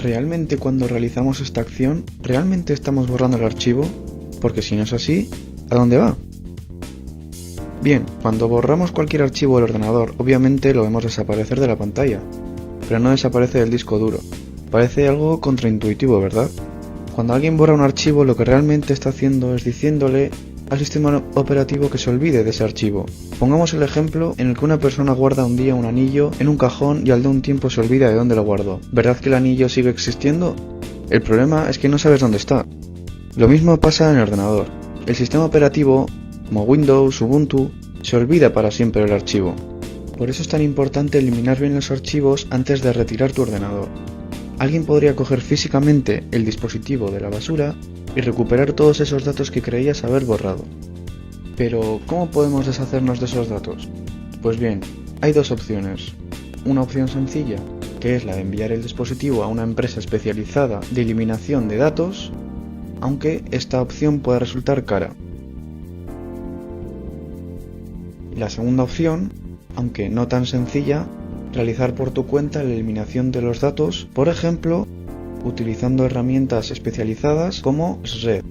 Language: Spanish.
¿Realmente cuando realizamos esta acción, realmente estamos borrando el archivo? Porque si no es así, ¿a dónde va? Bien, cuando borramos cualquier archivo del ordenador, obviamente lo vemos desaparecer de la pantalla, pero no desaparece del disco duro. Parece algo contraintuitivo, ¿verdad? Cuando alguien borra un archivo, lo que realmente está haciendo es diciéndole al sistema operativo que se olvide de ese archivo. Pongamos el ejemplo en el que una persona guarda un día un anillo en un cajón y al de un tiempo se olvida de dónde lo guardó. ¿Verdad que el anillo sigue existiendo? El problema es que no sabes dónde está. Lo mismo pasa en el ordenador. El sistema operativo, como Windows, Ubuntu, se olvida para siempre el archivo. Por eso es tan importante eliminar bien los archivos antes de retirar tu ordenador. Alguien podría coger físicamente el dispositivo de la basura y recuperar todos esos datos que creías haber borrado. Pero, ¿cómo podemos deshacernos de esos datos? Pues bien, hay dos opciones. Una opción sencilla, que es la de enviar el dispositivo a una empresa especializada de eliminación de datos, aunque esta opción puede resultar cara. La segunda opción, aunque no tan sencilla, realizar por tu cuenta la eliminación de los datos, por ejemplo, utilizando herramientas especializadas como Shred.